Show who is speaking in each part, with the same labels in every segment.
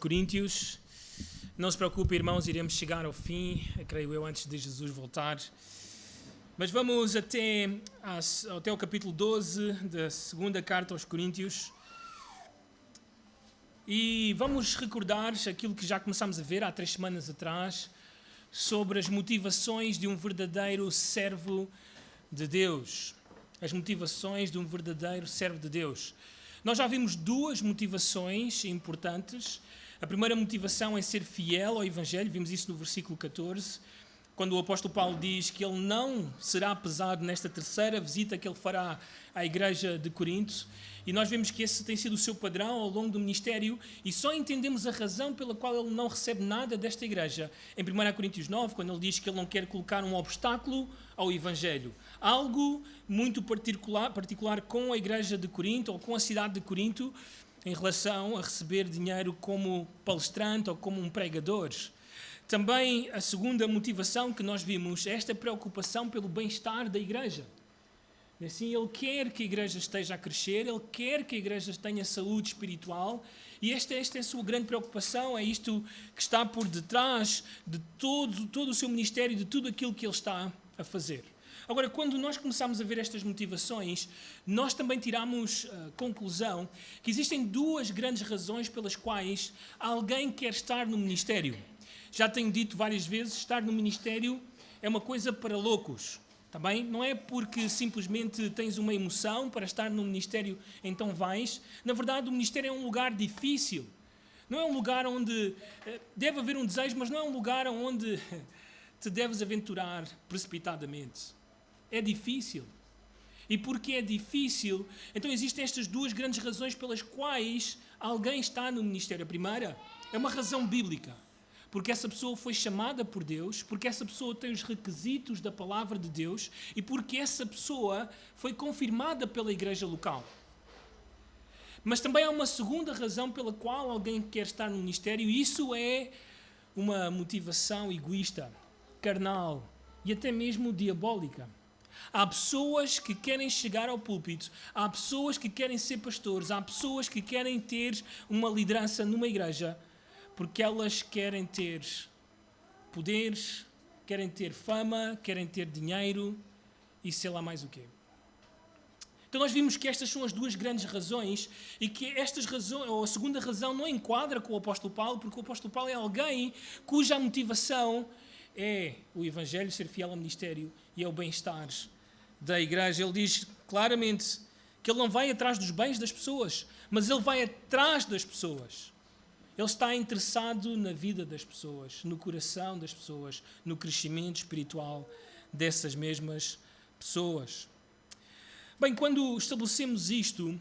Speaker 1: Coríntios. Não se preocupe, irmãos, iremos chegar ao fim, creio eu, antes de Jesus voltar. Mas vamos até o capítulo 12 da segunda carta aos Coríntios. E vamos recordar aquilo que já começámos a ver há 3 semanas atrás, sobre as motivações de um verdadeiro servo de Deus. As motivações de um verdadeiro servo de Deus. Nós já vimos 2 motivações importantes. A primeira motivação é ser fiel ao Evangelho, vimos isso no versículo 14, quando o apóstolo Paulo diz que ele não será pesado nesta terceira visita que ele fará à igreja de Corinto. E nós vemos que esse tem sido o seu padrão ao longo do ministério e só entendemos a razão pela qual ele não recebe nada desta igreja. Em 1 Coríntios 9, quando ele diz que ele não quer colocar um obstáculo ao Evangelho. Algo muito particular com a igreja de Corinto ou com a cidade de Corinto em relação a receber dinheiro como palestrante ou como um pregador. Também a segunda motivação que nós vimos é esta preocupação pelo bem-estar da igreja. Assim, ele quer que a igreja esteja a crescer, ele quer que a igreja tenha saúde espiritual e esta é a sua grande preocupação, é isto que está por detrás de todo o seu ministério, de tudo aquilo que ele está a fazer. Agora, quando nós começamos a ver estas motivações, nós também tiramos a conclusão que existem 2 grandes razões pelas quais alguém quer estar no ministério. Já tenho dito várias vezes, estar no ministério é uma coisa para loucos. Tá bem? Não é porque simplesmente tens uma emoção para estar no ministério, então vais. Na verdade, o ministério é um lugar difícil. Não é um lugar onde deve haver um desejo, mas não é um lugar onde te deves aventurar precipitadamente. É difícil. E porque é difícil, então existem estas 2 grandes razões pelas quais alguém está no ministério. A primeira é uma razão bíblica. Porque essa pessoa foi chamada por Deus, porque essa pessoa tem os requisitos da palavra de Deus e porque essa pessoa foi confirmada pela igreja local. Mas também há uma segunda razão pela qual alguém quer estar no ministério e isso é uma motivação egoísta, carnal e até mesmo diabólica. Há pessoas que querem chegar ao púlpito, há pessoas que querem ser pastores, há pessoas que querem ter uma liderança numa igreja porque elas querem ter poderes, querem ter fama, querem ter dinheiro e sei lá mais o quê. Então nós vimos que estas são as 2 grandes razões e que estas razões, ou a segunda razão não enquadra com o apóstolo Paulo, porque o apóstolo Paulo é alguém cuja motivação é o Evangelho, ser fiel ao ministério e ao bem-estar da igreja. Ele diz claramente que ele não vai atrás dos bens das pessoas, mas ele vai atrás das pessoas. Ele está interessado na vida das pessoas, no coração das pessoas, no crescimento espiritual dessas mesmas pessoas. Bem, quando estabelecemos isto,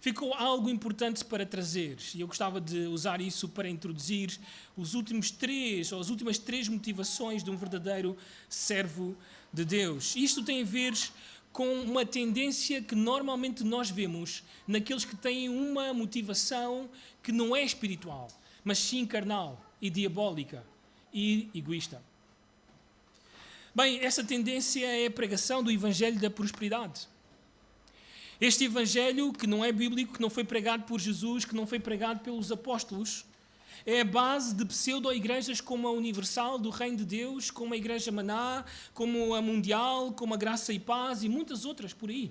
Speaker 1: ficou algo importante para trazer, e eu gostava de usar isso para introduzir as últimas 3 motivações de um verdadeiro servo de Deus. Isto tem a ver com uma tendência que normalmente nós vemos naqueles que têm uma motivação que não é espiritual, mas sim carnal e diabólica e egoísta. Bem, essa tendência é a pregação do Evangelho da prosperidade. Este Evangelho que não é bíblico, que não foi pregado por Jesus, que não foi pregado pelos apóstolos, é a base de pseudo-igrejas como a Universal do Reino de Deus, como a Igreja Maná, como a Mundial, como a Graça e Paz e muitas outras por aí,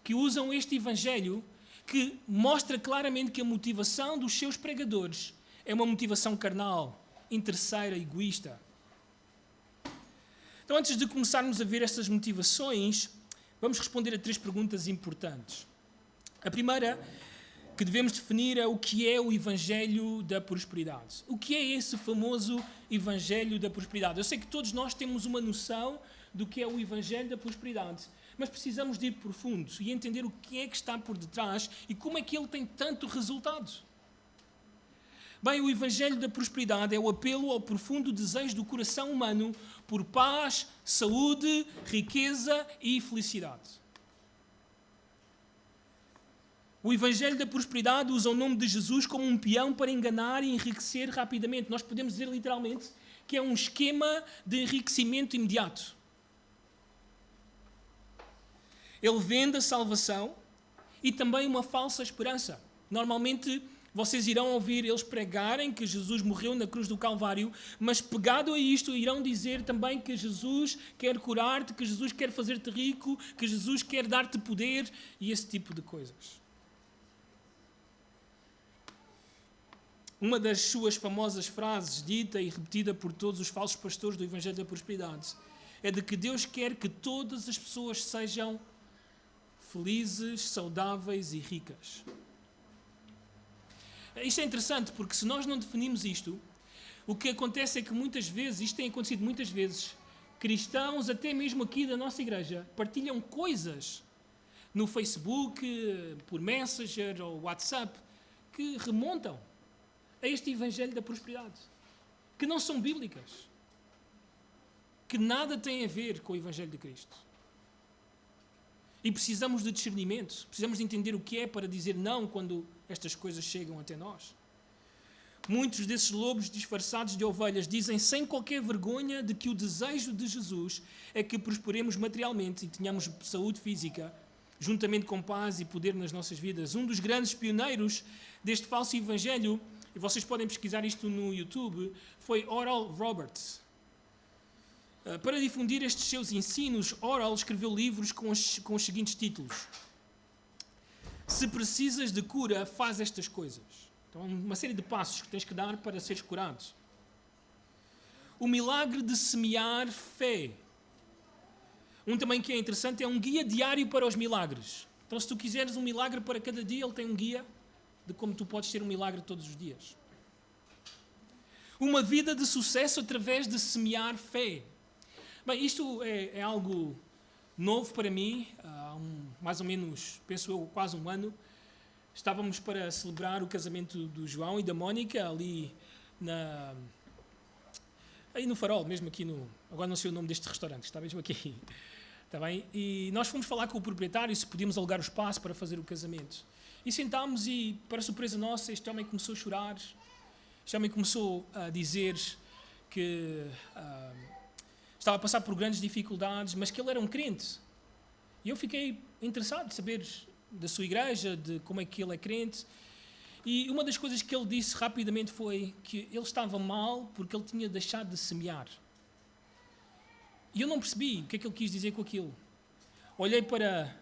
Speaker 1: que usam este Evangelho que mostra claramente que a motivação dos seus pregadores é uma motivação carnal, interesseira, egoísta. Então, antes de começarmos a ver estas motivações, vamos responder a 3 perguntas importantes. A primeira que devemos definir é o que é o Evangelho da prosperidade. O que é esse famoso Evangelho da prosperidade? Eu sei que todos nós temos uma noção do que é o Evangelho da prosperidade, mas precisamos de ir profundo e entender o que é que está por detrás e como é que ele tem tanto resultado. Bem, o Evangelho da prosperidade é o apelo ao profundo desejo do coração humano por paz, saúde, riqueza e felicidade. O Evangelho da prosperidade usa o nome de Jesus como um peão para enganar e enriquecer rapidamente. Nós podemos dizer literalmente que é um esquema de enriquecimento imediato. Ele vende a salvação e também uma falsa esperança. Normalmente Vocês irão ouvir eles pregarem que Jesus morreu na cruz do Calvário, mas pegado a isto irão dizer também que Jesus quer curar-te, que Jesus quer fazer-te rico, que Jesus quer dar-te poder e esse tipo de coisas. Uma das suas famosas frases, dita e repetida por todos os falsos pastores do Evangelho da Prosperidade, é de que Deus quer que todas as pessoas sejam felizes, saudáveis e ricas. Isto é interessante porque se nós não definimos isto, o que acontece é que muitas vezes, isto tem acontecido muitas vezes, cristãos, até mesmo aqui da nossa igreja, partilham coisas no Facebook, por Messenger ou WhatsApp, que remontam a este Evangelho da Prosperidade, que não são bíblicas, que nada têm a ver com o Evangelho de Cristo. E precisamos de discernimento, precisamos de entender o que é para dizer não quando estas coisas chegam até nós. Muitos desses lobos disfarçados de ovelhas dizem sem qualquer vergonha de que o desejo de Jesus é que prosperemos materialmente e tenhamos saúde física, juntamente com paz e poder nas nossas vidas. Um dos grandes pioneiros deste falso evangelho, e vocês podem pesquisar isto no YouTube, foi Oral Roberts. Para difundir estes seus ensinos, Oral escreveu livros com os seguintes títulos: Se precisas de cura, faz estas coisas. Então, uma série de passos que tens que dar para seres curado. O milagre de semear fé. Um também que é interessante é um guia diário para os milagres. Então, se tu quiseres um milagre para cada dia, ele tem um guia de como tu podes ter um milagre todos os dias. Uma vida de sucesso através de semear fé. Bem, isto é algo novo para mim. Há mais ou menos, penso eu, quase um ano, estávamos para celebrar o casamento do João e da Mónica ali aí no Farol, mesmo aqui agora não sei o nome deste restaurante, está mesmo aqui. Está bem? E nós fomos falar com o proprietário se podíamos alugar o espaço para fazer o casamento. E sentámos e, para surpresa nossa, este homem começou a chorar. Este homem começou a dizer que estava a passar por grandes dificuldades, mas que ele era um crente. E eu fiquei interessado em saber da sua igreja, de como é que ele é crente. E uma das coisas que ele disse rapidamente foi que ele estava mal porque ele tinha deixado de semear. E eu não percebi o que é que ele quis dizer com aquilo. Olhei para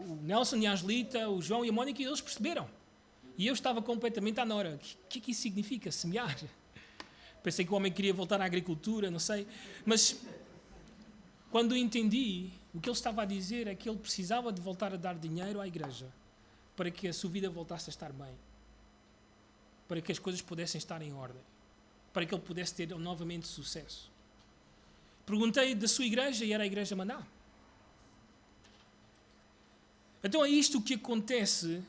Speaker 1: o Nelson e a Angelita, o João e a Mónica, e eles perceberam. E eu estava completamente à nora. O que é que isso significa, semear? Pensei que o homem queria voltar à agricultura, não sei. Mas quando eu entendi, o que ele estava a dizer é que ele precisava de voltar a dar dinheiro à igreja para que a sua vida voltasse a estar bem. Para que as coisas pudessem estar em ordem. Para que ele pudesse ter novamente sucesso. Perguntei da sua igreja e era a igreja Maná. Então é isto que acontece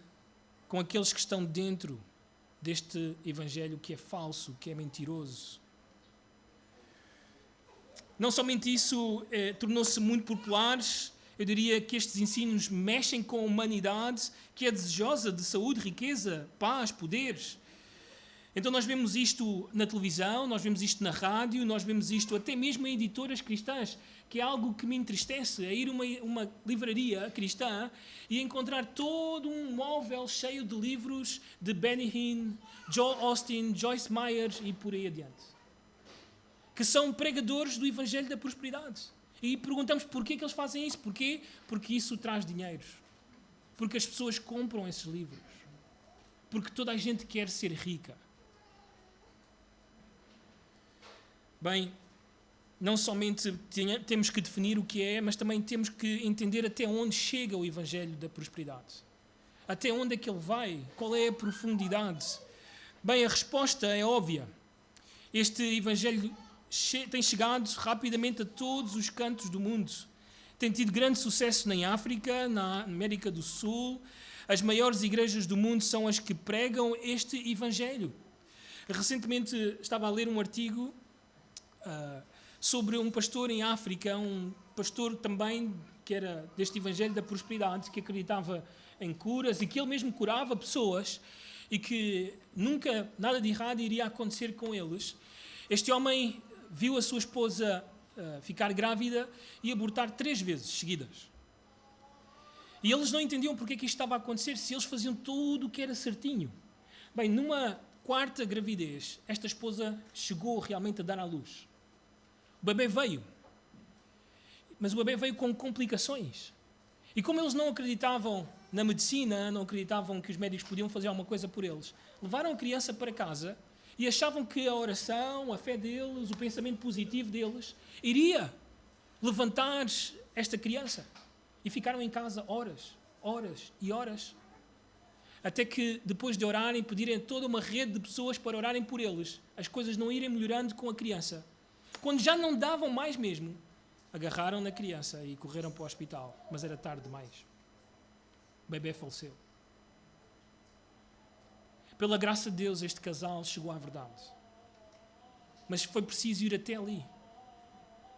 Speaker 1: com aqueles que estão dentro deste evangelho que é falso, que é mentiroso. Não somente isso tornou-se muito popular, eu diria que estes ensinos mexem com a humanidade que é desejosa de saúde, riqueza, paz, poderes. Então nós vemos isto na televisão, nós vemos isto na rádio, nós vemos isto até mesmo em editoras cristãs, que é algo que me entristece, é ir a uma livraria cristã e encontrar todo um móvel cheio de livros de Benny Hinn, Joel Austin, Joyce Meyer e por aí adiante. Que são pregadores do Evangelho da Prosperidade. E perguntamos porquê que eles fazem isso. Porquê? Porque isso traz dinheiro. Porque as pessoas compram esses livros. Porque toda a gente quer ser rica. Bem, não somente temos que definir o que é, mas também temos que entender até onde chega o Evangelho da Prosperidade. Até onde é que ele vai? Qual é a profundidade? Bem, a resposta é óbvia. Este Evangelho tem chegado rapidamente a todos os cantos do mundo. Tem tido grande sucesso em África, na América do Sul. As maiores igrejas do mundo são as que pregam este Evangelho. Recentemente estava a ler um artigo sobre um pastor em África, um pastor também que era deste Evangelho da Prosperidade, que acreditava em curas e que ele mesmo curava pessoas e que nunca nada de errado iria acontecer com eles. Este homem viu a sua esposa ficar grávida e abortar 3 vezes seguidas. E eles não entendiam porque é que isto estava a acontecer, se eles faziam tudo o que era certinho. Bem, numa quarta gravidez, esta esposa chegou realmente a dar à luz. O bebê veio. Mas o bebê veio com complicações. E como eles não acreditavam na medicina, não acreditavam que os médicos podiam fazer alguma coisa por eles, levaram a criança para casa e achavam que a oração, a fé deles, o pensamento positivo deles, iria levantar esta criança. E ficaram em casa horas e horas. Até que, depois de orarem, pedirem toda uma rede de pessoas para orarem por eles, as coisas não irem melhorando com a criança. Quando já não davam mais mesmo, agarraram na criança e correram para o hospital. Mas era tarde demais. O bebê faleceu. Pela graça de Deus, este casal chegou à verdade. Mas foi preciso ir até ali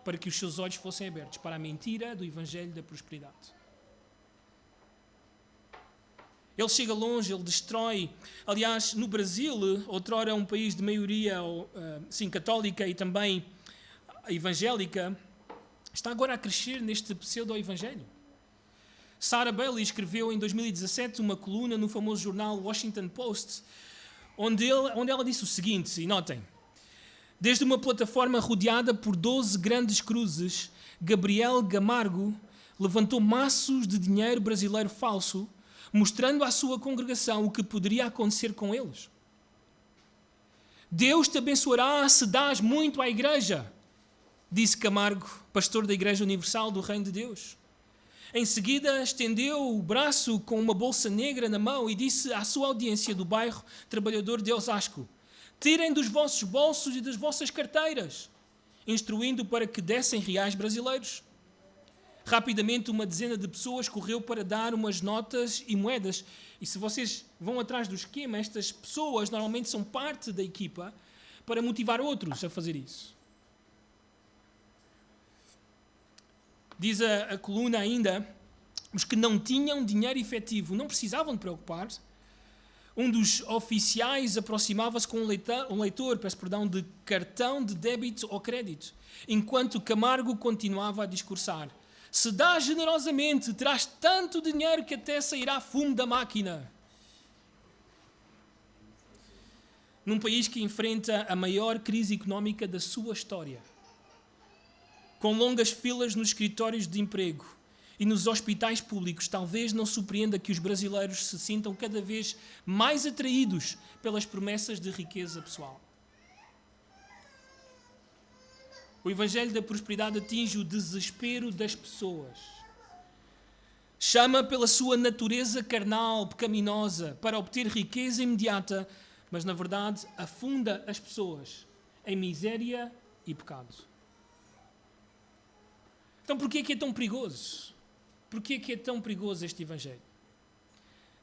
Speaker 1: para que os seus olhos fossem abertos para a mentira do Evangelho da prosperidade. Ele chega longe, ele destrói. Aliás, no Brasil, outrora um país de maioria católica e também evangélica, está agora a crescer neste pseudo-evangelho. Sarah Bailey escreveu em 2017 uma coluna no famoso jornal Washington Post, onde ela disse o seguinte, e notem: desde uma plataforma rodeada por 12 grandes cruzes, Gabriel Camargo levantou maços de dinheiro brasileiro falso, mostrando à sua congregação o que poderia acontecer com eles. Deus te abençoará se dás muito à igreja, disse Camargo, pastor da Igreja Universal do Reino de Deus. Em seguida, estendeu o braço com uma bolsa negra na mão e disse à sua audiência do bairro trabalhador de Osasco: tirem dos vossos bolsos e das vossas carteiras, instruindo para que dessem reais brasileiros. Rapidamente, uma dezena de pessoas correu para dar umas notas e moedas. E se vocês vão atrás do esquema, estas pessoas normalmente são parte da equipa para motivar outros a fazer isso. Diz a coluna ainda, os que não tinham dinheiro efetivo não precisavam de preocupar-se. Um dos oficiais aproximava-se com um leitor de cartão de débito ou crédito, enquanto Camargo continuava a discursar: se dás generosamente, terás tanto dinheiro que até sairá fumo da máquina. Num país que enfrenta a maior crise económica da sua história, com longas filas nos escritórios de emprego e nos hospitais públicos, talvez não surpreenda que os brasileiros se sintam cada vez mais atraídos pelas promessas de riqueza pessoal. O Evangelho da prosperidade atinge o desespero das pessoas. Chama pela sua natureza carnal, pecaminosa, para obter riqueza imediata, mas na verdade afunda as pessoas em miséria e pecado. Então porquê é que é tão perigoso? Porquê é que é tão perigoso este Evangelho?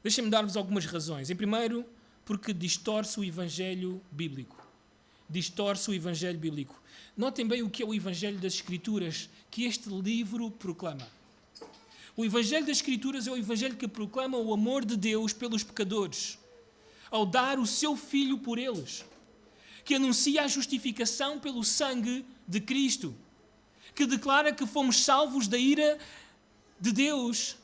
Speaker 1: Deixem-me dar-vos algumas razões. Em primeiro, porque distorce o Evangelho bíblico. Distorce o Evangelho bíblico. Notem bem o que é o Evangelho das Escrituras, que este livro proclama. O Evangelho das Escrituras é o Evangelho que proclama o amor de Deus pelos pecadores, ao dar o seu Filho por eles, que anuncia a justificação pelo sangue de Cristo, que declara que fomos salvos da ira de Deus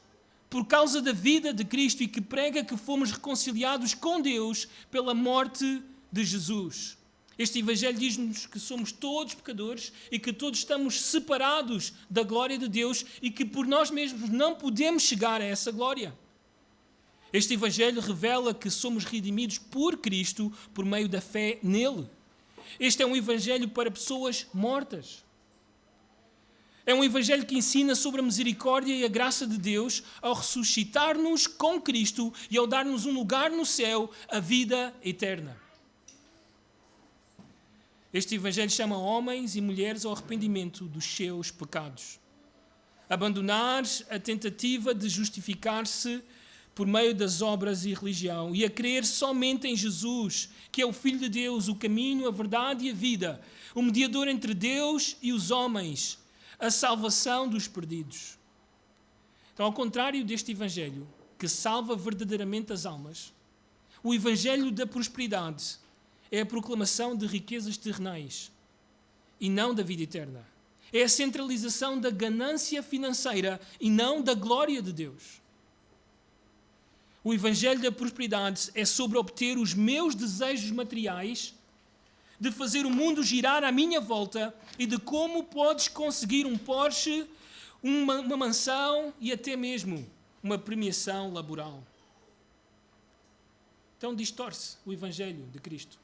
Speaker 1: por causa da vida de Cristo e que prega que fomos reconciliados com Deus pela morte de Jesus. Este Evangelho diz-nos que somos todos pecadores e que todos estamos separados da glória de Deus e que por nós mesmos não podemos chegar a essa glória. Este Evangelho revela que somos redimidos por Cristo por meio da fé nele. Este é um Evangelho para pessoas mortas. É um Evangelho que ensina sobre a misericórdia e a graça de Deus ao ressuscitar-nos com Cristo e ao dar-nos um lugar no céu, a vida eterna. Este Evangelho chama homens e mulheres ao arrependimento dos seus pecados. Abandonar a tentativa de justificar-se por meio das obras e religião e a crer somente em Jesus, que é o Filho de Deus, o caminho, a verdade e a vida, o mediador entre Deus e os homens, a salvação dos perdidos. Então, ao contrário deste Evangelho, que salva verdadeiramente as almas, o Evangelho da prosperidade é a proclamação de riquezas terrenais e não da vida eterna. É a centralização da ganância financeira e não da glória de Deus. O Evangelho da prosperidade é sobre obter os meus desejos materiais, de fazer o mundo girar à minha volta e de como podes conseguir um Porsche, uma mansão e até mesmo uma premiação laboral. Então distorce o Evangelho de Cristo.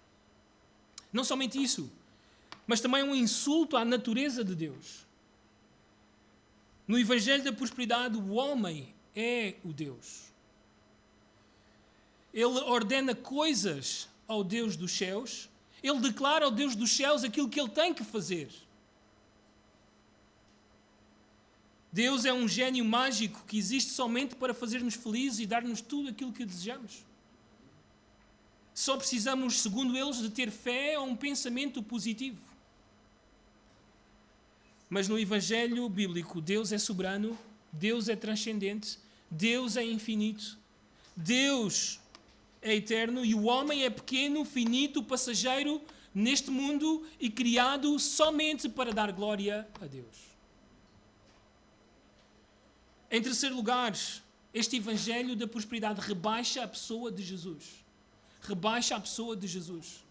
Speaker 1: Não somente isso, mas também um insulto à natureza de Deus. No Evangelho da prosperidade, o homem é o Deus. Ele ordena coisas ao Deus dos céus, ele declara ao Deus dos céus aquilo que ele tem que fazer. Deus é um gênio mágico que existe somente para fazer-nos felizes e dar-nos tudo aquilo que desejamos. Só precisamos, segundo eles, de ter fé ou um pensamento positivo. Mas no Evangelho bíblico, Deus é soberano, Deus é transcendente, Deus é infinito, Deus é eterno e o homem é pequeno, finito, passageiro neste mundo e criado somente para dar glória a Deus. Em terceiro lugar, este Evangelho da prosperidade rebaixa a pessoa de Jesus. Rebaixa a pessoa de Jesus.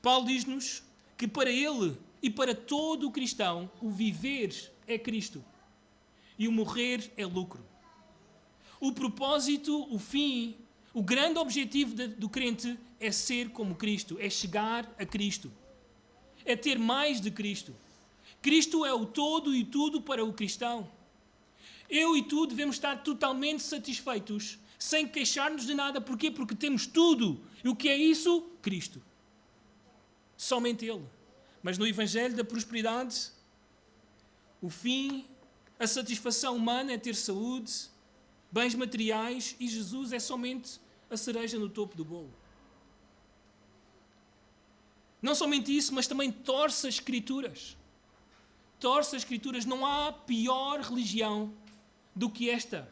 Speaker 1: Paulo diz-nos que para ele e para todo o cristão, o viver é Cristo e o morrer é lucro. O propósito, o fim, o grande objetivo do crente é ser como Cristo, é chegar a Cristo, é ter mais de Cristo. Cristo é o todo e tudo para o cristão. Eu e tu devemos estar totalmente satisfeitos, sem queixar-nos de nada. Porquê? Porque temos tudo. E o que é isso? Cristo. Somente Ele. Mas no Evangelho da prosperidade, o fim, a satisfação humana é ter saúde, bens materiais, e Jesus é somente a cereja no topo do bolo. Não somente isso, mas também torce as Escrituras. Torce as Escrituras. Não há pior religião do que esta,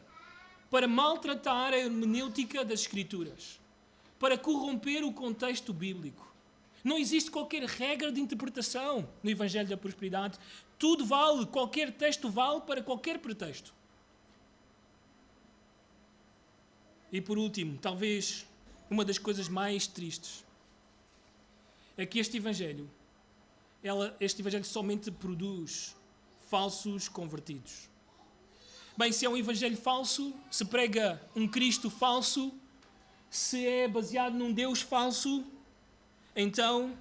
Speaker 1: para maltratar a hermenêutica das Escrituras, para corromper o contexto bíblico. Não existe qualquer regra de interpretação no Evangelho da prosperidade. Tudo vale, qualquer texto vale para qualquer pretexto. E por último, talvez uma das coisas mais tristes, é que este Evangelho somente produz falsos convertidos. Bem, se é um evangelho falso, se prega um Cristo falso, se é baseado num Deus falso, então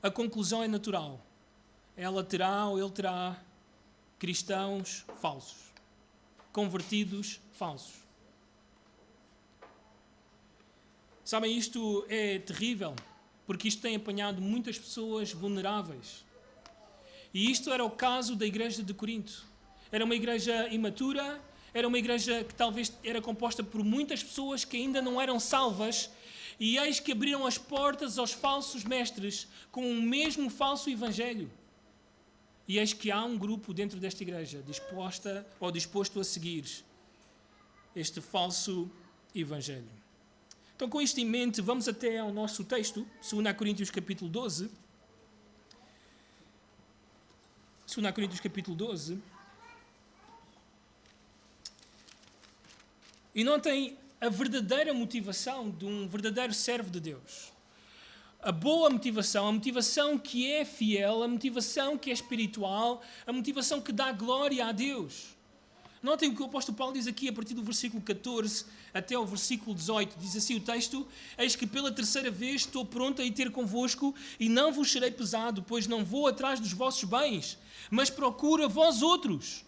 Speaker 1: a conclusão é natural. Ela terá ou ele terá cristãos falsos, convertidos falsos. Sabem, isto é terrível, porque isto tem apanhado muitas pessoas vulneráveis. E isto era o caso da igreja de Corinto. Era uma igreja imatura, era uma igreja que talvez era composta por muitas pessoas que ainda não eram salvas, e eis que abriram as portas aos falsos mestres com o mesmo falso evangelho. E eis que há um grupo dentro desta igreja disposto a seguir este falso evangelho. Então, com isto em mente, vamos até ao nosso texto, 2 Coríntios capítulo 12. 2 Coríntios capítulo 12. E notem a verdadeira motivação de um verdadeiro servo de Deus. A boa motivação, a motivação que é fiel, a motivação que é espiritual, a motivação que dá glória a Deus. Notem o que o apóstolo Paulo diz aqui a partir do versículo 14 até ao versículo 18. Diz assim o texto: eis que pela terceira vez estou pronto a ir ter convosco e não vos serei pesado, pois não vou atrás dos vossos bens, mas procuro a vós outros.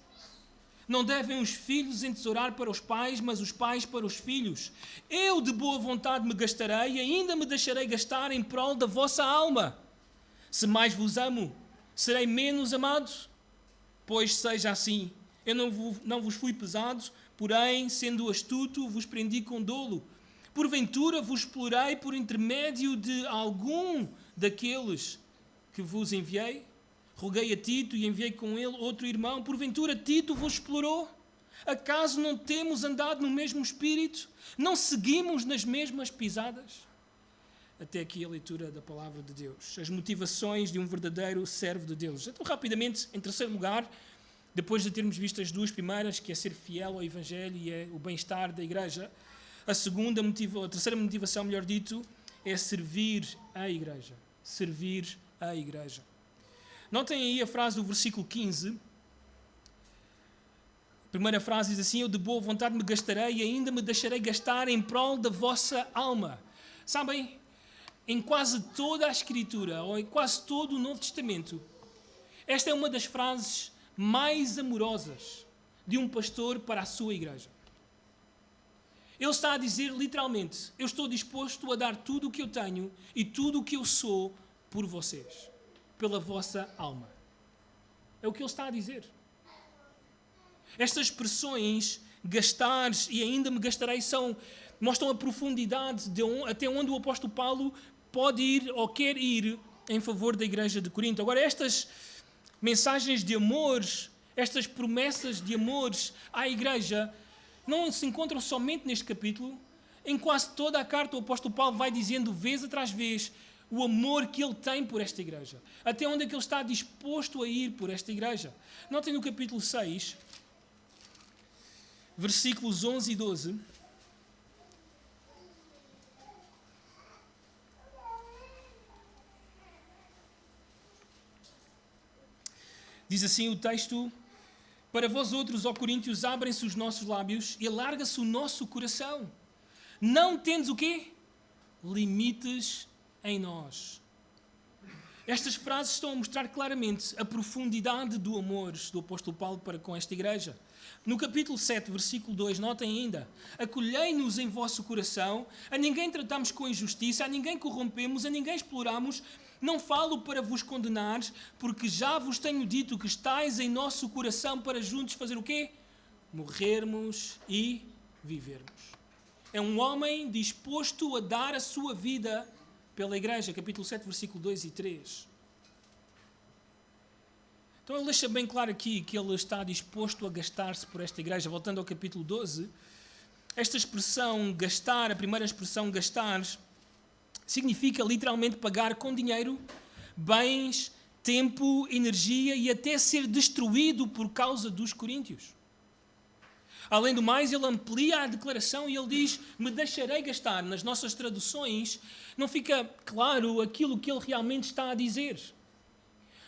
Speaker 1: Não devem os filhos entesourar para os pais, mas os pais para os filhos. Eu de boa vontade me gastarei e ainda me deixarei gastar em prol da vossa alma. Se mais vos amo, serei menos amado? Pois seja assim. Eu não vos fui pesado, porém, sendo astuto, vos prendi com dolo. Porventura vos explorei por intermédio de algum daqueles que vos enviei? Roguei a Tito e enviei com ele outro irmão. Porventura Tito vos explorou? Acaso não temos andado no mesmo espírito? Não seguimos nas mesmas pisadas? Até aqui a leitura da palavra de Deus. As motivações de um verdadeiro servo de Deus. Então, rapidamente, em terceiro lugar, depois de termos visto as duas primeiras, que é ser fiel ao Evangelho e é o bem-estar da igreja, A terceira motivação, melhor dito, é servir a igreja. Servir a igreja. Notem aí a frase do versículo 15. A primeira frase diz assim: eu de boa vontade me gastarei e ainda me deixarei gastar em prol da vossa alma. Sabem, em quase toda a Escritura, ou em quase todo o Novo Testamento, esta é uma das frases mais amorosas de um pastor para a sua igreja. Ele está a dizer literalmente: eu estou disposto a dar tudo o que eu tenho e tudo o que eu sou por vocês, pela vossa alma. É o que ele está a dizer. Estas expressões, gastar e ainda me gastarei, mostram a profundidade até onde o apóstolo Paulo pode ir ou quer ir em favor da igreja de Corinto. Agora, estas mensagens de amores, estas promessas de amores à igreja, não se encontram somente neste capítulo. Em quase toda a carta o apóstolo Paulo vai dizendo vez atrás vez o amor que ele tem por esta igreja. Até onde é que ele está disposto a ir por esta igreja. Notem no capítulo 6, versículos 11 e 12. Diz assim o texto: para vós outros, ó Coríntios, abrem-se os nossos lábios e alarga-se o nosso coração. Não tendes o quê? Limites em nós. Estas frases estão a mostrar claramente a profundidade do amor do apóstolo Paulo para com esta igreja. No capítulo 7, versículo 2, notem ainda: acolhei-nos em vosso coração, a ninguém tratamos com injustiça, a ninguém corrompemos, a ninguém exploramos. Não falo para vos condenar, porque já vos tenho dito que estáis em nosso coração para juntos fazer o quê? Morrermos e vivermos. É um homem disposto a dar a sua vida pela igreja. Capítulo 7, versículo 2 e 3. Então ele deixa bem claro aqui que ele está disposto a gastar-se por esta igreja. Voltando ao capítulo 12, esta expressão gastar, a primeira expressão gastar, significa literalmente pagar com dinheiro, bens, tempo, energia e até ser destruído por causa dos coríntios. Além do mais, ele amplia a declaração e ele diz: me deixarei gastar. Nas nossas traduções não fica claro aquilo que ele realmente está a dizer.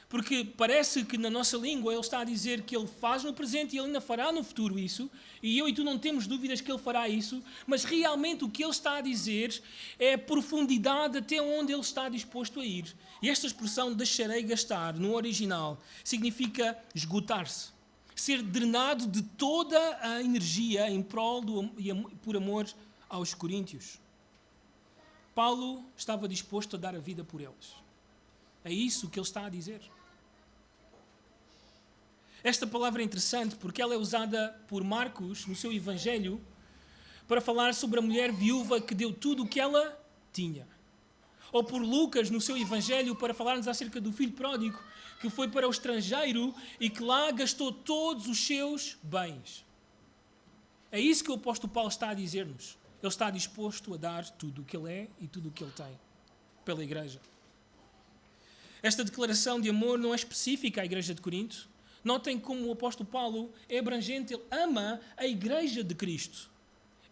Speaker 1: Porque parece que na nossa língua ele está a dizer que ele faz no presente e ele ainda fará no futuro isso, e eu e tu não temos dúvidas que ele fará isso, mas realmente o que ele está a dizer é a profundidade até onde ele está disposto a ir. E esta expressão deixarei gastar, no original, significa esgotar-se, ser drenado de toda a energia em prol por amor aos coríntios. Paulo estava disposto a dar a vida por eles. É isso que ele está a dizer. Esta palavra é interessante porque ela é usada por Marcos no seu Evangelho para falar sobre a mulher viúva que deu tudo o que ela tinha. Ou por Lucas no seu Evangelho para falar-nos acerca do filho pródigo que foi para o estrangeiro e que lá gastou todos os seus bens. É isso que o apóstolo Paulo está a dizer-nos. Ele está disposto a dar tudo o que ele é e tudo o que ele tem pela igreja. Esta declaração de amor não é específica à igreja de Corinto. Notem como o apóstolo Paulo é abrangente. Ele ama a igreja de Cristo.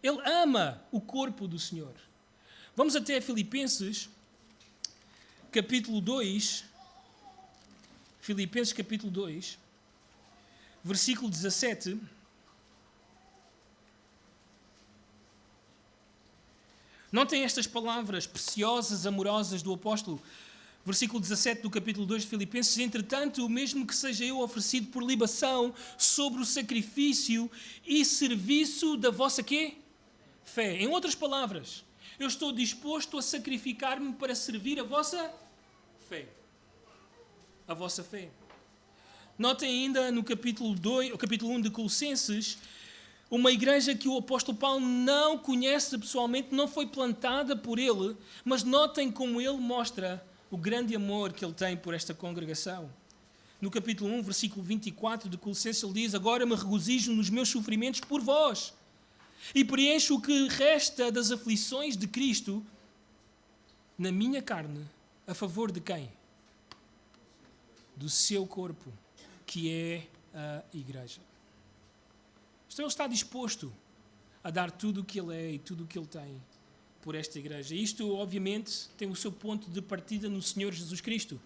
Speaker 1: Ele ama o corpo do Senhor. Vamos até Filipenses, capítulo 2. Filipenses, capítulo 2, versículo 17. Notem estas palavras preciosas, amorosas do apóstolo. Versículo 17 do capítulo 2 de Filipenses: entretanto, mesmo que seja eu oferecido por libação sobre o sacrifício e serviço da vossa quê? Fé. Em outras palavras, eu estou disposto a sacrificar-me para servir a vossa fé. A vossa fé. Notem ainda no capítulo 1 de Colossenses, uma igreja que o apóstolo Paulo não conhece pessoalmente, não foi plantada por ele, mas notem como ele mostra o grande amor que ele tem por esta congregação. No capítulo 1, versículo 24 de Colossenses, ele diz: agora me regozijo nos meus sofrimentos por vós e preencho o que resta das aflições de Cristo na minha carne, a favor de quem? Do seu corpo, que é a igreja. Então ele está disposto a dar tudo o que Ele é e tudo o que Ele tem por esta igreja. Isto, obviamente, tem o seu ponto de partida no Senhor Jesus Cristo.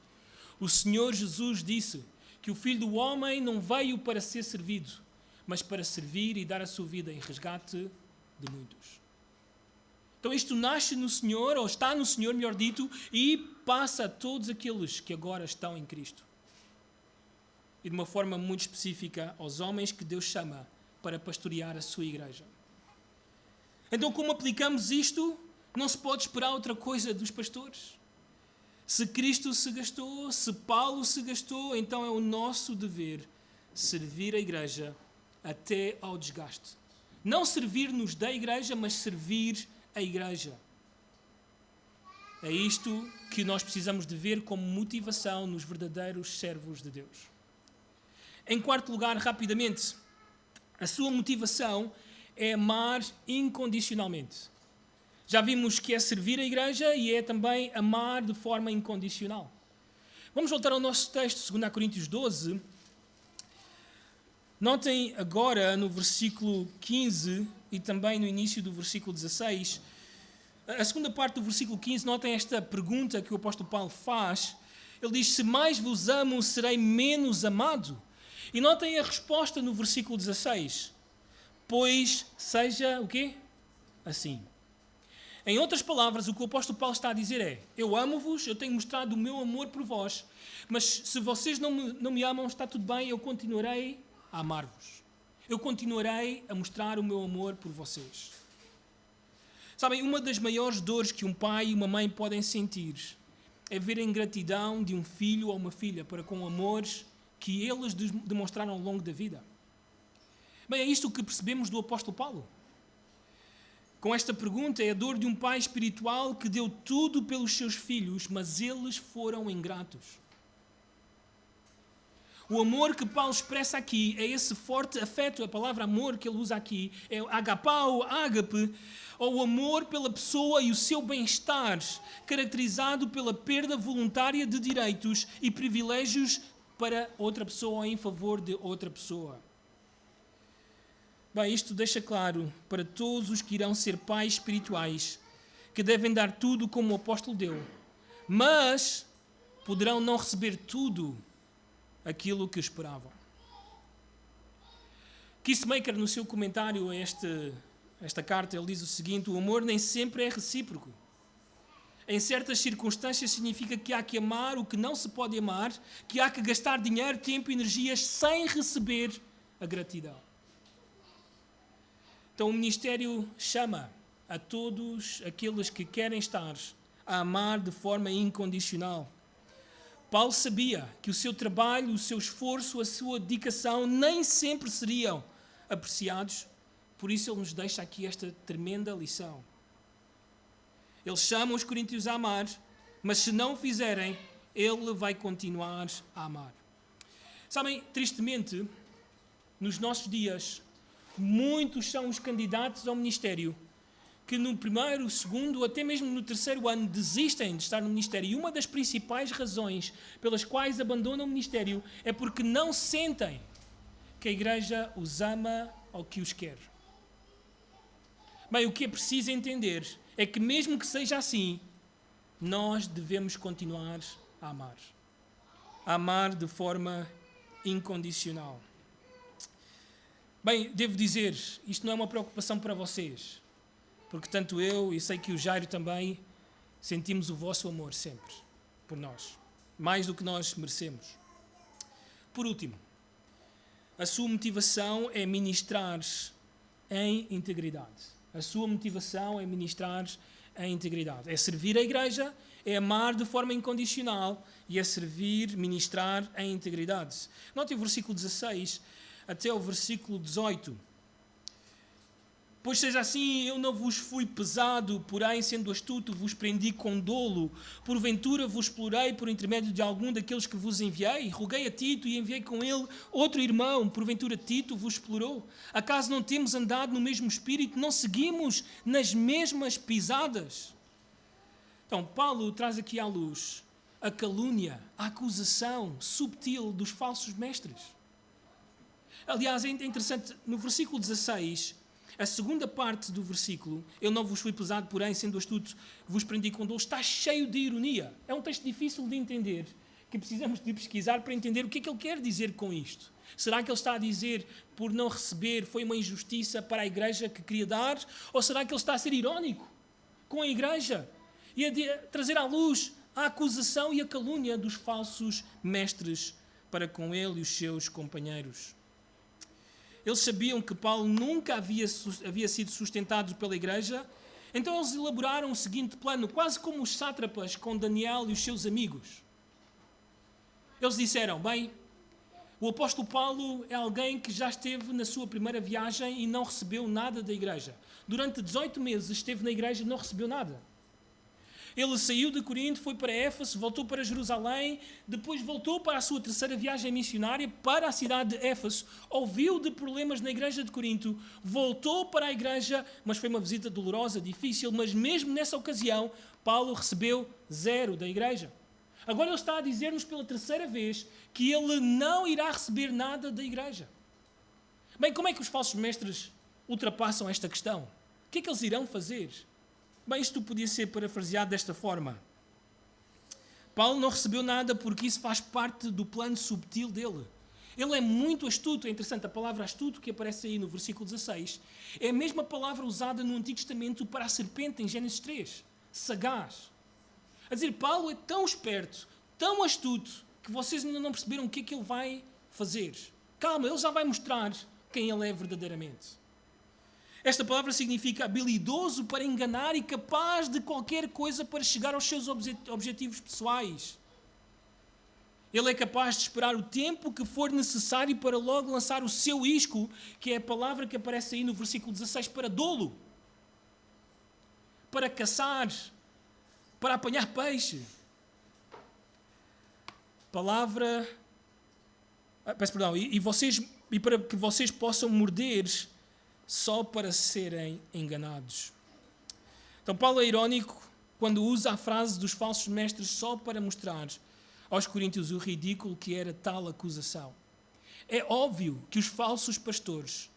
Speaker 1: O Senhor Jesus disse que o Filho do Homem não veio para ser servido, mas para servir e dar a sua vida em resgate de muitos. Então isto nasce no Senhor, ou está no Senhor, melhor dito, e passa a todos aqueles que agora estão em Cristo. E de uma forma muito específica aos homens que Deus chama para pastorear a sua igreja. Então, como aplicamos isto, não se pode esperar outra coisa dos pastores. Se Cristo se gastou, se Paulo se gastou, então é o nosso dever servir a igreja até ao desgaste. Não servir-nos da igreja, mas servir a igreja. É isto que nós precisamos de ver como motivação nos verdadeiros servos de Deus. Em quarto lugar, rapidamente, a sua motivação é amar incondicionalmente. Já vimos que é servir a igreja e é também amar de forma incondicional. Vamos voltar ao nosso texto, 2 Coríntios 12. Notem agora no versículo 15 e também no início do versículo 16, a segunda parte do versículo 15, notem esta pergunta que o apóstolo Paulo faz. Ele diz, se mais vos amo, serei menos amado? E notem a resposta no versículo 16, pois seja o quê? Assim. Em outras palavras, o que o apóstolo Paulo está a dizer é, eu amo-vos, eu tenho mostrado o meu amor por vós, mas se vocês não me amam, está tudo bem, eu continuarei a amar-vos. Eu continuarei a mostrar o meu amor por vocês. Sabem, uma das maiores dores que um pai e uma mãe podem sentir é ver a ingratidão de um filho ou uma filha para com amores que eles demonstraram ao longo da vida. Bem, é isto que percebemos do apóstolo Paulo. Com esta pergunta, é a dor de um pai espiritual que deu tudo pelos seus filhos, mas eles foram ingratos. O amor que Paulo expressa aqui é esse forte afeto, a palavra amor que ele usa aqui, é agapao, ágape, ou o amor pela pessoa e o seu bem-estar, caracterizado pela perda voluntária de direitos e privilégios para outra pessoa ou em favor de outra pessoa. Bem, isto deixa claro para todos os que irão ser pais espirituais que devem dar tudo como o apóstolo deu, mas poderão não receber tudo aquilo que esperavam. Kissmaker, no seu comentário a esta carta, ele diz o seguinte, o amor nem sempre é recíproco. Em certas circunstâncias significa que há que amar o que não se pode amar, que há que gastar dinheiro, tempo e energias sem receber a gratidão. Então o ministério chama a todos aqueles que querem estar a amar de forma incondicional. Paulo sabia que o seu trabalho, o seu esforço, a sua dedicação nem sempre seriam apreciados, por isso ele nos deixa aqui esta tremenda lição. Ele chama os coríntios a amar, mas se não o fizerem, ele vai continuar a amar. Sabem, tristemente, nos nossos dias, muitos são os candidatos ao ministério que no primeiro, segundo, até mesmo no terceiro ano desistem de estar no ministério. E uma das principais razões pelas quais abandonam o ministério é porque não sentem que a igreja os ama ou que os quer. Bem, o que é preciso entender é que mesmo que seja assim, nós devemos continuar a amar. A amar de forma incondicional. Bem, devo dizer, isto não é uma preocupação para vocês, porque tanto eu e sei que o Jairo também sentimos o vosso amor sempre por nós, mais do que nós merecemos. Por último, a sua motivação é ministrar em integridade. A sua motivação é ministrar em integridade. É servir a igreja, é amar de forma incondicional e é servir, ministrar em integridade. Note o versículo 16 até o versículo 18. Pois seja assim, eu não vos fui pesado, porém, sendo astuto, vos prendi com dolo. Porventura vos explorei por intermédio de algum daqueles que vos enviei. Roguei a Tito e enviei com ele outro irmão. Porventura Tito vos explorou. Acaso não temos andado no mesmo espírito? Não seguimos nas mesmas pisadas? Então, Paulo traz aqui à luz a calúnia, a acusação subtil dos falsos mestres. Aliás, é interessante, no versículo 16... A segunda parte do versículo, eu não vos fui pesado, porém, sendo astuto, vos prendi com dolo, está cheio de ironia. É um texto difícil de entender, que precisamos de pesquisar para entender o que é que ele quer dizer com isto. Será que ele está a dizer, por não receber, foi uma injustiça para a igreja que queria dar? Ou será que ele está a ser irónico com a igreja e a trazer à luz a acusação e a calúnia dos falsos mestres para com ele e os seus companheiros? Eles sabiam que Paulo nunca havia sido sustentado pela igreja, então eles elaboraram o seguinte plano, quase como os sátrapas com Daniel e os seus amigos. Eles disseram, bem, o apóstolo Paulo é alguém que já esteve na sua primeira viagem e não recebeu nada da igreja. Durante 18 meses esteve na igreja e não recebeu nada. Ele saiu de Corinto, foi para Éfeso, voltou para Jerusalém, depois voltou para a sua terceira viagem missionária para a cidade de Éfeso, ouviu de problemas na igreja de Corinto, voltou para a igreja, mas foi uma visita dolorosa, difícil, mas mesmo nessa ocasião, Paulo recebeu 0 da igreja. Agora ele está a dizer-nos pela terceira vez que ele não irá receber nada da igreja. Bem, como é que os falsos mestres ultrapassam esta questão? O que é que eles irão fazer? Bem, isto podia ser parafraseado desta forma. Paulo não recebeu nada porque isso faz parte do plano subtil dele. Ele é muito astuto, é interessante, a palavra astuto que aparece aí no versículo 16 é a mesma palavra usada no Antigo Testamento para a serpente em Gênesis 3, sagaz. A dizer, Paulo é tão esperto, tão astuto, que vocês ainda não perceberam o que é que ele vai fazer. Calma, ele já vai mostrar quem ele é verdadeiramente. Esta palavra significa habilidoso para enganar e capaz de qualquer coisa para chegar aos seus objetivos pessoais. Ele é capaz de esperar o tempo que for necessário para logo lançar o seu isco, que é a palavra que aparece aí no versículo 16, para dolo, para caçar, para apanhar peixe. Palavra... Peço perdão. E para que vocês possam morder só para serem enganados. Então Paulo é irónico quando usa a frase dos falsos mestres só para mostrar aos coríntios o ridículo que era tal acusação. É óbvio que os falsos pastores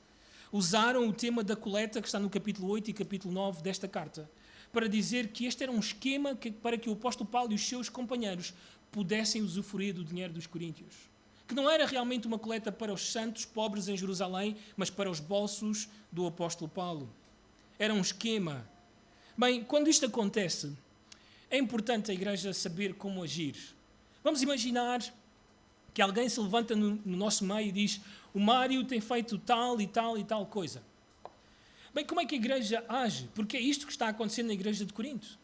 Speaker 1: usaram o tema da coleta que está no capítulo 8 e capítulo 9 desta carta para dizer que este era um esquema para que o apóstolo Paulo e os seus companheiros pudessem usufruir do dinheiro dos coríntios. Que não era realmente uma coleta para os santos pobres em Jerusalém, mas para os bolsos do apóstolo Paulo. Era um esquema. Bem, quando isto acontece, é importante a igreja saber como agir. Vamos imaginar que alguém se levanta no nosso meio e diz: o Mário tem feito tal e tal e tal coisa. Bem, como é que a igreja age? Porque é isto que está acontecendo na igreja de Corinto.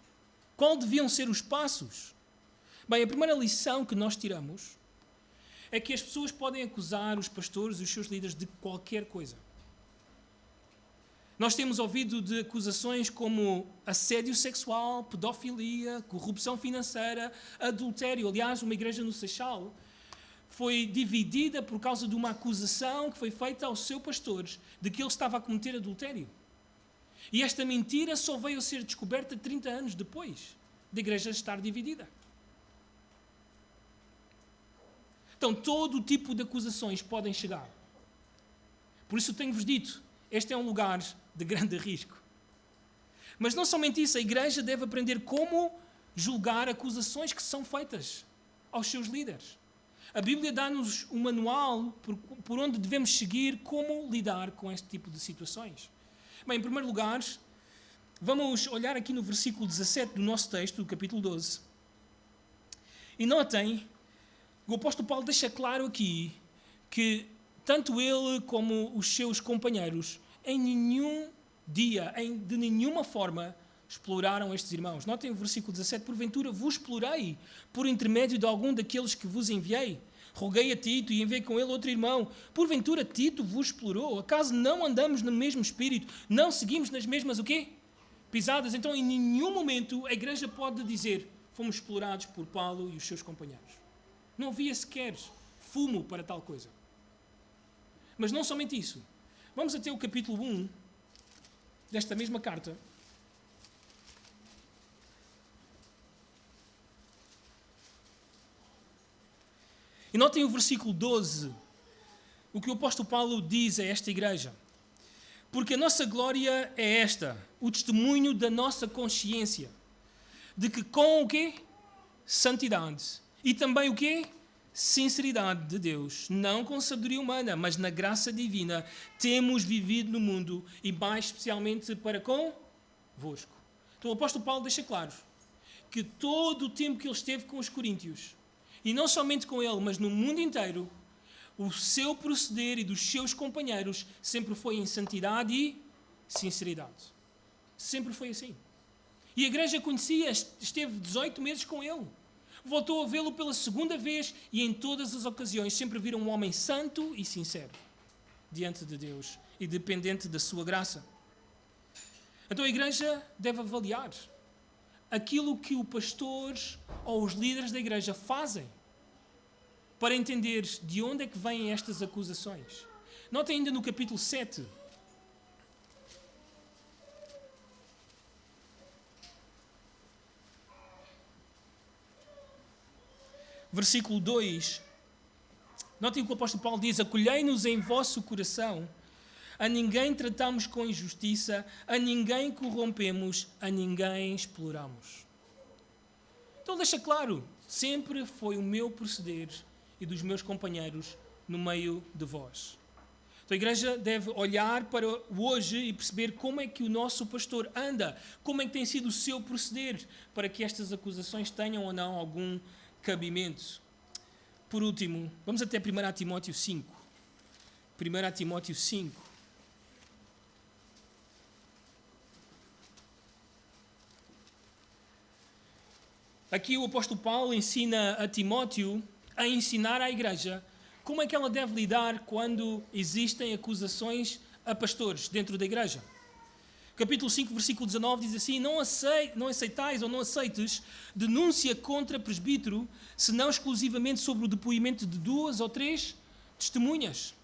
Speaker 1: Qual deviam ser os passos? Bem, a primeira lição que nós tiramos é que as pessoas podem acusar os pastores e os seus líderes de qualquer coisa. Nós temos ouvido de acusações como assédio sexual, pedofilia, corrupção financeira, adultério. Aliás, uma igreja no Seixal foi dividida por causa de uma acusação que foi feita aos seus pastores de que ele estava a cometer adultério. E esta mentira só veio a ser descoberta 30 anos depois da igreja estar dividida. Então, todo tipo de acusações podem chegar. Por isso tenho-vos dito, este é um lugar de grande risco. Mas não somente isso, a igreja deve aprender como julgar acusações que são feitas aos seus líderes. A Bíblia dá-nos um manual por onde devemos seguir como lidar com este tipo de situações. Bem, em primeiro lugar, vamos olhar aqui no versículo 17 do nosso texto, do capítulo 12. E notem, o apóstolo Paulo deixa claro aqui que tanto ele como os seus companheiros em nenhum dia, de nenhuma forma, exploraram estes irmãos. Notem o versículo 17. Porventura vos explorei por intermédio de algum daqueles que vos enviei. Roguei a Tito e enviei com ele outro irmão. Porventura Tito vos explorou. Acaso não andamos no mesmo espírito? Não seguimos nas mesmas o quê? Pisadas. Então, em nenhum momento a igreja pode dizer: fomos explorados por Paulo e os seus companheiros. Não havia sequer fumo para tal coisa. Mas não somente isso. Vamos até o capítulo 1 desta mesma carta. E notem o versículo 12, o que o apóstolo Paulo diz a esta igreja. Porque a nossa glória é esta, o testemunho da nossa consciência, de que com o quê? Santidade. E também o quê? Sinceridade de Deus, não com sabedoria humana, mas na graça divina, temos vivido no mundo e mais especialmente para convosco. Então o apóstolo Paulo deixa claro que todo o tempo que ele esteve com os coríntios, e não somente com ele, mas no mundo inteiro, o seu proceder e dos seus companheiros sempre foi em santidade e sinceridade. Sempre foi assim. E a igreja conhecia, esteve 18 meses com ele. Voltou a vê-lo pela segunda vez e em todas as ocasiões sempre viram um homem santo e sincero diante de Deus e dependente da sua graça. Então a igreja deve avaliar aquilo que o pastor ou os líderes da igreja fazem para entender de onde é que vêm estas acusações. Notem ainda no capítulo 7. Versículo 2. Notem o que o apóstolo Paulo diz: acolhei-nos em vosso coração, a ninguém tratamos com injustiça, a ninguém corrompemos, a ninguém exploramos. Então deixa claro, sempre foi o meu proceder e dos meus companheiros no meio de vós. Então a igreja deve olhar para o hoje e perceber como é que o nosso pastor anda, como é que tem sido o seu proceder, para que estas acusações tenham ou não algum cabimento. Por último, vamos até 1 Timóteo 5. 1 Timóteo 5. Aqui o apóstolo Paulo ensina a Timóteo a ensinar à igreja como é que ela deve lidar quando existem acusações a pastores dentro da igreja. Capítulo 5, versículo 19 diz assim: não aceitais ou não aceites denúncia contra presbítero, senão exclusivamente sobre o depoimento de 2 ou 3 testemunhas.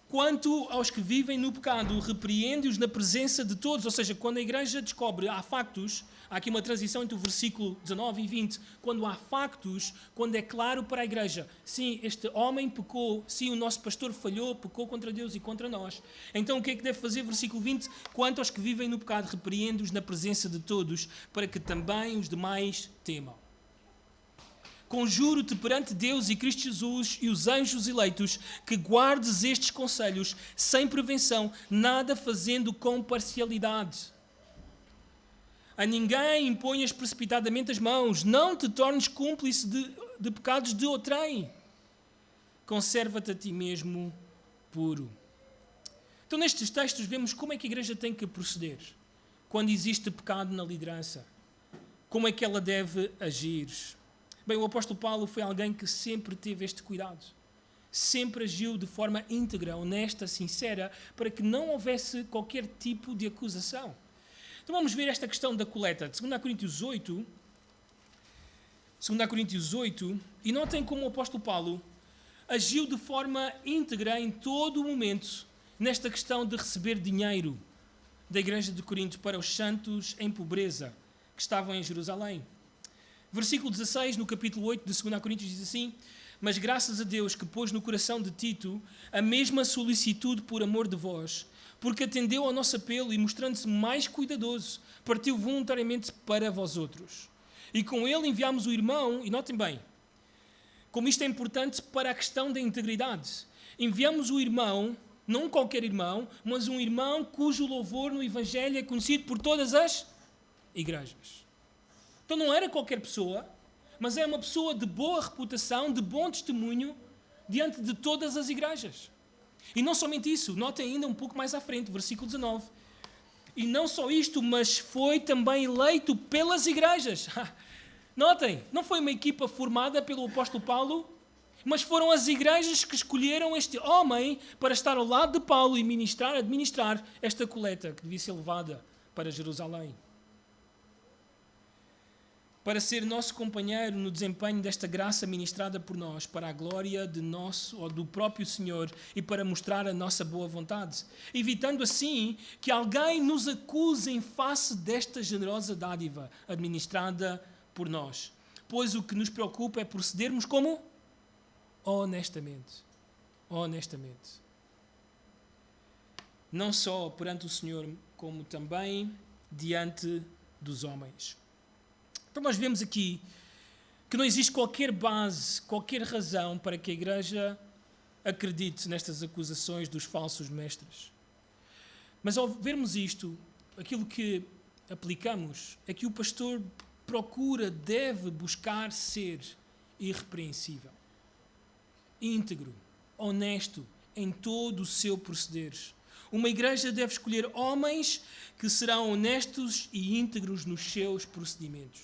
Speaker 1: Quanto aos que vivem no pecado, repreende-os na presença de todos. Ou seja, quando a igreja descobre, há factos, há aqui uma transição entre o versículo 19 e 20, quando há factos, quando é claro para a igreja, sim, este homem pecou, sim, o nosso pastor falhou, pecou contra Deus e contra nós. Então o que é que deve fazer? Versículo 20, quanto aos que vivem no pecado, repreende-os na presença de todos, para que também os demais temam. Conjuro-te perante Deus e Cristo Jesus e os anjos eleitos que guardes estes conselhos sem prevenção, nada fazendo com parcialidade. A ninguém imponhas precipitadamente as mãos, não te tornes cúmplice de pecados de outrem. Conserva-te a ti mesmo puro. Então nestes textos vemos como é que a igreja tem que proceder quando existe pecado na liderança. Como é que ela deve agir. Bem, o apóstolo Paulo foi alguém que sempre teve este cuidado. Sempre agiu de forma íntegra, honesta, sincera, para que não houvesse qualquer tipo de acusação. Então vamos ver esta questão da coleta. De 2 Coríntios 8, e notem como o apóstolo Paulo agiu de forma íntegra em todo o momento nesta questão de receber dinheiro da igreja de Corinto para os santos em pobreza que estavam em Jerusalém. Versículo 16, no capítulo 8 de 2 Coríntios, diz assim: mas graças a Deus que pôs no coração de Tito a mesma solicitude por amor de vós, porque atendeu ao nosso apelo e, mostrando-se mais cuidadoso, partiu voluntariamente para vós outros. E com ele enviámos o irmão, e notem bem, como isto é importante para a questão da integridade. Enviamos o irmão, não qualquer irmão, mas um irmão cujo louvor no Evangelho é conhecido por todas as igrejas. Então não era qualquer pessoa, mas é uma pessoa de boa reputação, de bom testemunho, diante de todas as igrejas. E não somente isso, notem ainda um pouco mais à frente, versículo 19. E não só isto, mas foi também eleito pelas igrejas. Notem, não foi uma equipa formada pelo apóstolo Paulo, mas foram as igrejas que escolheram este homem para estar ao lado de Paulo e administrar esta coleta que devia ser levada para Jerusalém. Para ser nosso companheiro no desempenho desta graça ministrada por nós, para a glória de nosso ou do próprio Senhor e para mostrar a nossa boa vontade, evitando assim que alguém nos acuse em face desta generosa dádiva administrada por nós. Pois o que nos preocupa é procedermos como? Honestamente. não só perante o Senhor, como também diante dos homens. Então nós vemos aqui que não existe qualquer base, qualquer razão para que a Igreja acredite nestas acusações dos falsos mestres. Mas ao vermos isto, aquilo que aplicamos é que o pastor deve buscar ser irrepreensível, íntegro, honesto em todo o seu proceder. Uma igreja deve escolher homens que serão honestos e íntegros nos seus procedimentos,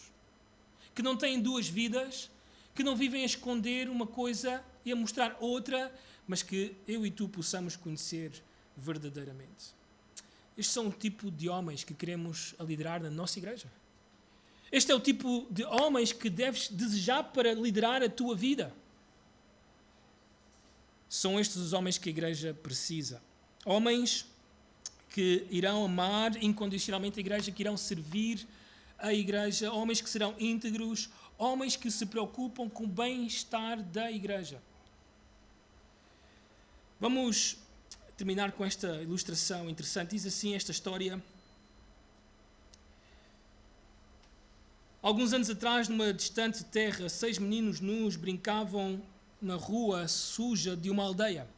Speaker 1: que não têm duas vidas, que não vivem a esconder uma coisa e a mostrar outra, mas que eu e tu possamos conhecer verdadeiramente. Estes são o tipo de homens que queremos liderar na nossa igreja. Este é o tipo de homens que deves desejar para liderar a tua vida. São estes os homens que a igreja precisa. Homens que irão amar incondicionalmente a igreja, que irão servir a igreja, homens que serão íntegros, homens que se preocupam com o bem-estar da igreja. Vamos terminar com esta ilustração interessante. Diz assim esta história. Alguns anos atrás, numa distante terra, 6 meninos nus brincavam na rua suja de uma aldeia.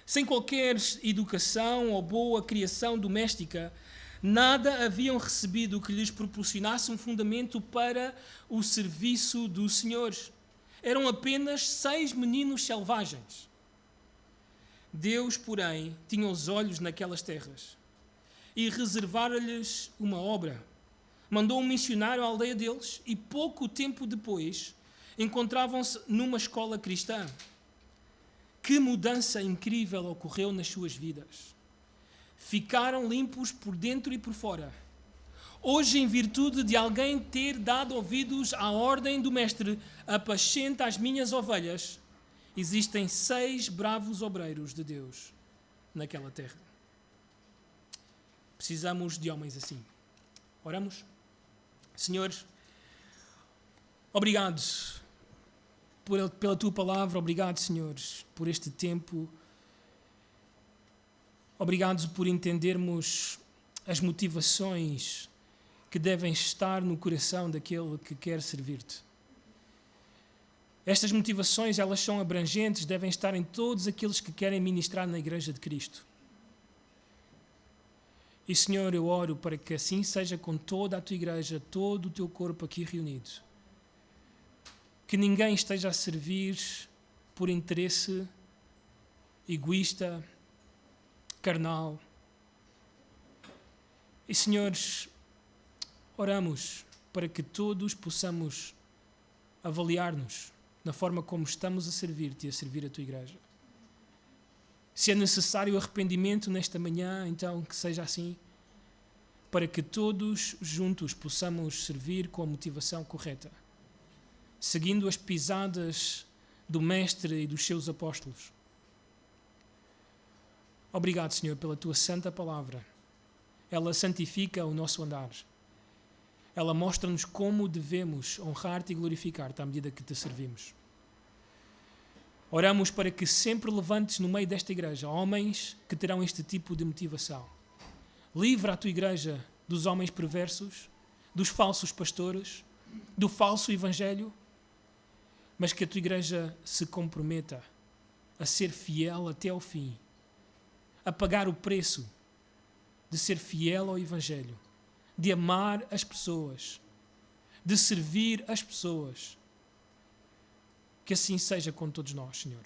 Speaker 1: Sem qualquer educação ou boa criação doméstica, nada haviam recebido que lhes proporcionasse um fundamento para o serviço do Senhor. Eram apenas 6 meninos selvagens. Deus, porém, tinha os olhos naquelas terras e reservara-lhes uma obra. Mandou um missionário à aldeia deles e pouco tempo depois encontravam-se numa escola cristã. Que mudança incrível ocorreu nas suas vidas. Ficaram limpos por dentro e por fora. Hoje, em virtude de alguém ter dado ouvidos à ordem do mestre, apacenta as minhas ovelhas, existem 6 bravos obreiros de Deus naquela terra. Precisamos de homens assim. Oramos? Senhor, obrigado pela tua palavra, obrigado, Senhor, por este tempo. Obrigado por entendermos as motivações que devem estar no coração daquele que quer servir-te. Estas motivações, elas são abrangentes, devem estar em todos aqueles que querem ministrar na Igreja de Cristo. E, Senhor, eu oro para que assim seja com toda a tua igreja, todo o teu corpo aqui reunido. Que ninguém esteja a servir por interesse egoísta, carnal. E, Senhores, oramos para que todos possamos avaliar-nos na forma como estamos a servir-te e a servir a tua igreja. Se é necessário arrependimento nesta manhã, então que seja assim, para que todos juntos possamos servir com a motivação correta, seguindo as pisadas do Mestre e dos seus apóstolos. Obrigado, Senhor, pela tua santa palavra. Ela santifica o nosso andar. Ela mostra-nos como devemos honrar-te e glorificar-te à medida que te servimos. Oramos para que sempre levantes no meio desta igreja homens que terão este tipo de motivação. Livra a tua igreja dos homens perversos, dos falsos pastores, do falso evangelho, mas que a tua igreja se comprometa a ser fiel até ao fim, a pagar o preço de ser fiel ao evangelho, de amar as pessoas, de servir as pessoas. Que assim seja com todos nós, Senhor.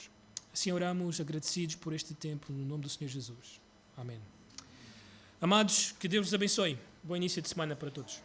Speaker 1: Assim oramos agradecidos por este tempo, no nome do Senhor Jesus. Amém. Amados, que Deus os abençoe. Bom início de semana para todos.